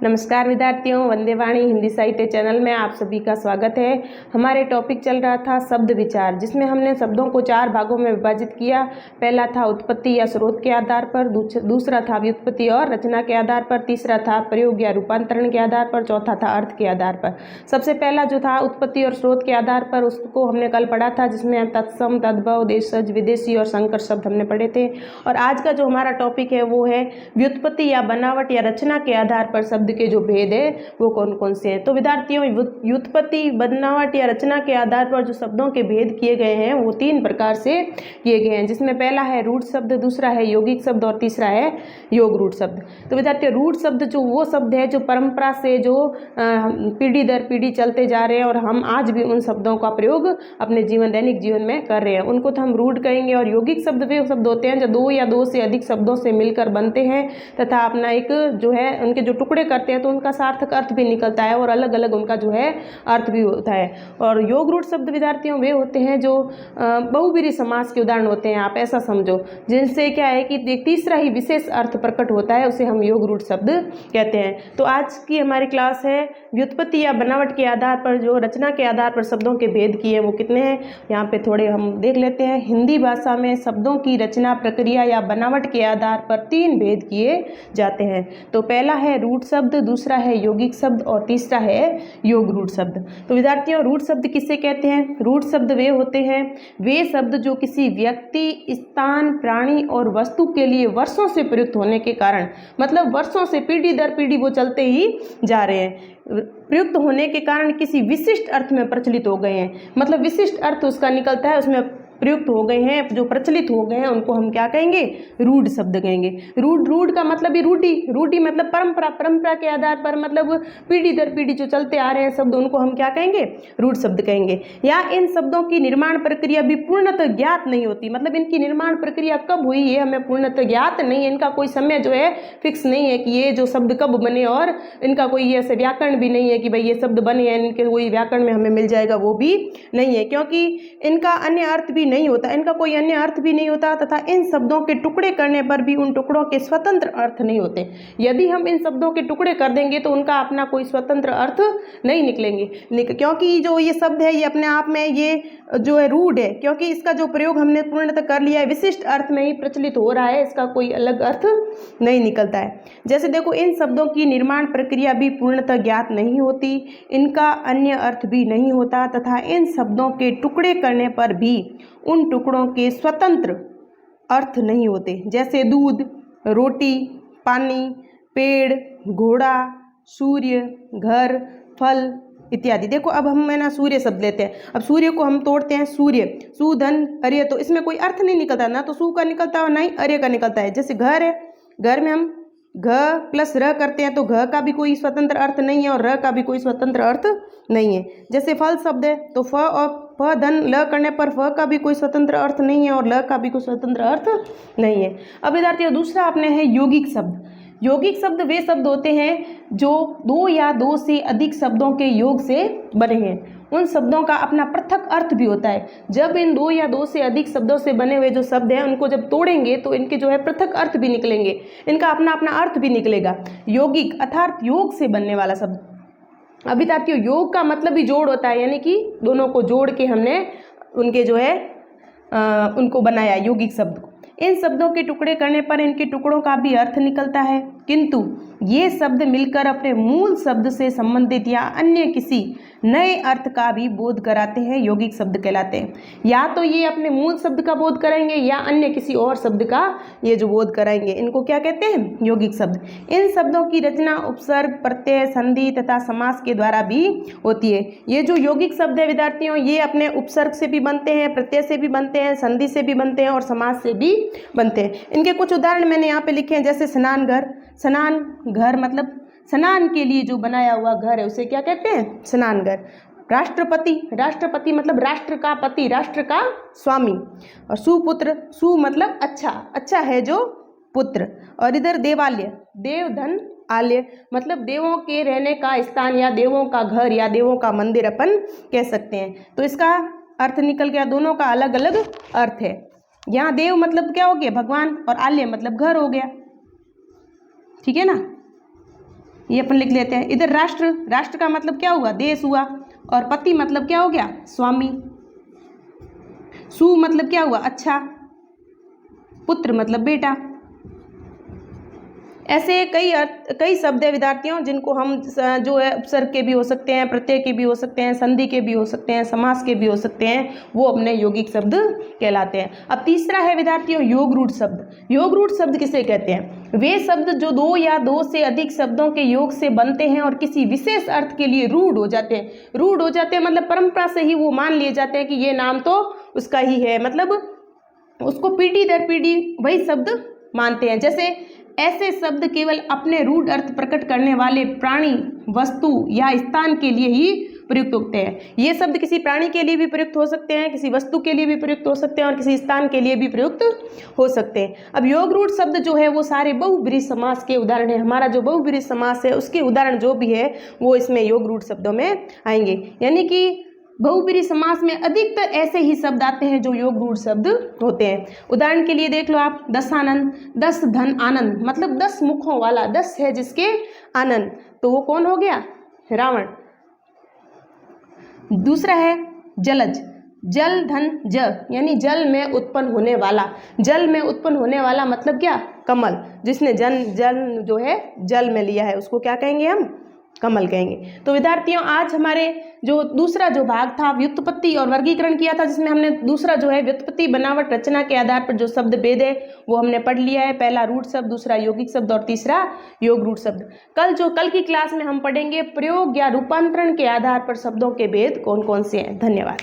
नमस्कार विद्यार्थियों, वंदे वाणी हिंदी साहित्य चैनल में आप सभी का स्वागत है। हमारे टॉपिक चल रहा था शब्द विचार, जिसमें हमने शब्दों को 4 भागों में विभाजित किया। पहला था उत्पत्ति या स्रोत के आधार पर, दूसरा था व्युत्पत्ति और रचना के आधार पर, तीसरा था प्रयोग या रूपांतरण के आधार पर, चौथा था अर्थ के आधार पर। सबसे पहला जो था उत्पत्ति और स्रोत के आधार पर, उसको हमने कल पढ़ा था, जिसमें तत्सम, तद्भव, देशज, विदेशी और संकर शब्द हमने पढ़े थे। और आज का जो हमारा टॉपिक है वो है व्युत्पत्ति या बनावट या रचना के आधार पर शब्द के जो भेद है वो कौन कौन से हैं। तो विद्यार्थियों, व्युत्पत्ति, बनावट या रचना के आधार पर जो शब्दों के भेद किए गए हैं वो 3 प्रकार से किए गए हैं, जिसमें पहला है रूढ़ शब्द, दूसरा है यौगिक शब्द और तीसरा है योग रूढ़ शब्द। तो विद्यार्थियों, रूढ़ शब्द जो वो शब्द है जो परंपरा से जो पीढ़ी दर पीढ़ी चलते जा रहे हैं और हम आज भी उन शब्दों का प्रयोग अपने दैनिक जीवन में कर रहे हैं, उनको तो हम रूढ़ कहेंगे। और यौगिक शब्द वे शब्द होते हैं जो 2 या 2 से अधिक शब्दों से मिलकर बनते हैं तथा अपना एक जो है उनके जो टुकड़े करते हैं तो उनका सार्थक अर्थ भी निकलता है और अलग अलग उनका जो है अर्थ भी होता है। और योग रूढ़ शब्द विद्यार्थियों वे होते हैं जो बहुब्रीहि समास के उदाहरण होते हैं, आप ऐसा समझो, जिनसे क्या है कि एक तीसरा ही विशेष अर्थ प्रकट होता है, उसे हम योग रूढ़ शब्द कहते हैं। तो आज की हमारी क्लास है व्युत्पत्ति या बनावट के आधार पर जो रचना के आधार पर शब्दों के भेद किए वो कितने हैं, यहाँ पे थोड़े हम देख लेते हैं। हिंदी भाषा में शब्दों की रचना प्रक्रिया या बनावट के आधार पर 3 भेद किए जाते हैं। तो पहला है रूढ़ शब्द, दूसरा है यौगिक शब्द और तीसरा है योग रूढ़ शब्द। तो विद्यार्थियों, रूढ़ शब्द किसे कहते हैं? रूढ़ शब्द वे होते हैं वे शब्द जो किसी व्यक्ति, स्थान, प्राणी और वस्तु के लिए वर्षों से प्रयुक्त होने के कारण, मतलब वर्षों से पीढ़ी दर पीढ़ी वो चलते ही जा रहे हैं, प्रयुक्त होने के कारण किसी विशिष्ट अर्थ में प्रचलित हो गए हैं। मतलब विशिष्ट अर्थ उसका निकलता है, उसमें प्रयुक्त हो गए हैं, जो प्रचलित हो गए हैं उनको हम क्या कहेंगे? रूढ़ शब्द कहेंगे। रूढ़ का मतलब ही रूढ़ी मतलब परंपरा के आधार पर, मतलब पीढ़ी दर पीढ़ी जो चलते आ रहे हैं शब्द, उनको हम क्या कहेंगे? रूढ़ शब्द कहेंगे। या इन शब्दों की निर्माण प्रक्रिया भी पूर्णतः ज्ञात नहीं होती, मतलब इनकी निर्माण प्रक्रिया कब हुई ये हमें पूर्णतः ज्ञात नहीं है, इनका कोई समय जो है फिक्स नहीं है कि ये जो शब्द कब बने, और इनका कोई ऐसे व्याकरण भी नहीं है कि भाई ये शब्द बने हैं, इनके कोई व्याकरण में हमें मिल जाएगा, वो भी नहीं है, क्योंकि इनका अन्य अर्थ भी नहीं होता, इनका कोई अन्य अर्थ भी नहीं होता तथा इन शब्दों के टुकड़े करने पर भी उन टुकड़ों के स्वतंत्र अर्थ नहीं होते। यदि हम इन शब्दों के टुकड़े कर देंगे तो उनका अपना कोई स्वतंत्र अर्थ नहीं निकलेंगे, क्योंकि जो ये शब्द है ये अपने आप में ये जो है रूढ़ है, क्योंकि इसका जो प्रयोग हमने पूर्णतः कर लिया है, विशिष्ट अर्थ में ही प्रचलित हो रहा है, इसका कोई अलग अर्थ नहीं निकलता है। जैसे देखो, इन शब्दों की निर्माण प्रक्रिया भी पूर्णतः ज्ञात नहीं होती, इनका अन्य अर्थ भी नहीं होता तथा इन शब्दों के टुकड़े करने पर भी उन टुकड़ों के स्वतंत्र अर्थ नहीं होते। जैसे दूध, रोटी, पानी, पेड़, घोड़ा, सूर्य, घर, फल इत्यादि। देखो, अब हम है ना सूर्य शब्द लेते हैं। अब सूर्य को हम तोड़ते हैं, सूर्य, सु, धन, अर्य, तो इसमें कोई अर्थ नहीं निकलता, ना तो सु का निकलता है और ना ही अर्य का निकलता है। जैसे घर है, घर में हम घ प्लस र करते हैं तो घ का भी कोई स्वतंत्र अर्थ नहीं है और र का भी कोई स्वतंत्र अर्थ नहीं है। जैसे फल शब्द है तो फ और फ धन ल करने पर फ का भी कोई स्वतंत्र अर्थ नहीं है और ल का भी कोई स्वतंत्र अर्थ नहीं है। अब विद्यार्थियों, दूसरा अपने है यौगिक शब्द। यौगिक शब्द वे शब्द होते हैं जो 2 या 2 से अधिक शब्दों के योग से बने हैं। उन शब्दों का अपना पृथक अर्थ भी होता है। जब इन 2 या 2 से अधिक शब्दों से बने हुए जो शब्द हैं उनको जब तोड़ेंगे तो इनके जो है पृथक अर्थ भी निकलेंगे, इनका अपना अपना अर्थ भी निकलेगा। यौगिक अर्थात योग से बनने वाला शब्द। अभी विद्यार्थियों, योग का मतलब ही जोड़ होता है, यानी कि दोनों को जोड़ के हमने उनके जो है उनको बनाया यौगिक शब्द को। इन शब्दों के टुकड़े करने पर इनके टुकड़ों का भी अर्थ निकलता है, किंतु ये शब्द मिलकर अपने मूल शब्द से संबंधित या अन्य किसी नए अर्थ का भी बोध कराते हैं, यौगिक शब्द कहलाते हैं। या तो ये अपने मूल शब्द का बोध कराएंगे या अन्य किसी और शब्द का ये जो बोध कराएंगे, इनको क्या कहते हैं? यौगिक शब्द। इन शब्दों की रचना उपसर्ग, प्रत्यय, संधि तथा समास के द्वारा भी होती है। ये जो यौगिक शब्द है विद्यार्थियों, ये अपने उपसर्ग से भी बनते हैं, प्रत्यय से भी बनते हैं, संधि से भी बनते हैं और समास से भी बनते हैं। इनके कुछ उदाहरण मैंने यहाँ पे लिखे हैं, जैसे स्नान घर। स्नान घर मतलब स्नान के लिए जो बनाया हुआ घर है उसे क्या कहते हैं? स्नान घर। राष्ट्रपति मतलब राष्ट्र का पति, राष्ट्र का स्वामी। और सुपुत्र, सु मतलब अच्छा है जो पुत्र। और इधर देवालय, देव धन आलय मतलब देवों के रहने का स्थान या देवों का घर या देवों का मंदिर अपन कह सकते हैं। तो इसका अर्थ निकल गया, दोनों का अलग अलग अर्थ है। यहाँ देव मतलब क्या हो गया? भगवान, और आलय मतलब घर हो गया। ठीक है ना। ये अपन लिख लेते हैं। इधर राष्ट्र, राष्ट्र का मतलब क्या हुआ, देश हुआ, और पति मतलब क्या हो गया, स्वामी। सु मतलब क्या हुआ, अच्छा। पुत्र मतलब बेटा। ऐसे कई शब्द है विद्यार्थियों जिनको हम जो है उपसर्ग के भी हो सकते हैं, प्रत्यय के भी हो सकते हैं, संधि के भी हो सकते हैं, समास के भी हो सकते हैं, वो अपने यौगिक शब्द कहलाते हैं। अब तीसरा है विद्यार्थियों योग रूढ़ शब्द। योग रूढ़ शब्द किसे कहते हैं, वे शब्द जो दो या दो से अधिक शब्दों के योग से बनते हैं और किसी विशेष अर्थ के लिए रूढ़ हो जाते हैं। रूढ़ हो जाते हैं मतलब परंपरा से ही वो मान लिए जाते हैं कि ये नाम तो उसका ही है, मतलब उसको पीढ़ी दर पीढ़ी वही शब्द मानते हैं। जैसे ऐसे शब्द केवल अपने रूढ़ अर्थ प्रकट करने वाले प्राणी, वस्तु या स्थान के लिए ही प्रयुक्त होते हैं। ये शब्द किसी प्राणी के लिए भी प्रयुक्त हो सकते हैं, किसी वस्तु के लिए भी प्रयुक्त हो सकते हैं और किसी स्थान के लिए भी प्रयुक्त हो सकते हैं। अब योग रूढ़ शब्द जो है वो सारे बहुब्रीहि समास के उदाहरण है। हमारा जो बहुब्रीहि समास है उसके उदाहरण जो भी है वो इसमें योग रूढ़ शब्दों में आएंगे। यानी कि बहुब्रीहि समास में अधिकतर ऐसे ही शब्द आते हैं जो योग रूढ़ शब्द होते हैं। उदाहरण के लिए देख लो आप, दशानन, दस धन आनंद, मतलब 10 मुखों वाला, 10 है जिसके आनंद, तो वो कौन हो गया, रावण। दूसरा है जलज, जल धन ज, यानी जल में उत्पन्न होने वाला। जल में उत्पन्न होने वाला मतलब क्या, कमल। जिसने जल जो है जल में लिया है उसको क्या कहेंगे हम, कमल कहेंगे। तो विद्यार्थियों आज हमारे जो दूसरा जो भाग था व्युत्पत्ति और वर्गीकरण किया था, जिसमें हमने दूसरा जो है व्युत्पत्ति बनावट रचना के आधार पर जो शब्द भेद है वो हमने पढ़ लिया है। पहला रूढ़ शब्द, दूसरा यौगिक शब्द और तीसरा योग रूढ़ शब्द। कल की क्लास में हम पढ़ेंगे प्रयोग या रूपांतरण के आधार पर शब्दों के भेद कौन कौन से हैं। धन्यवाद।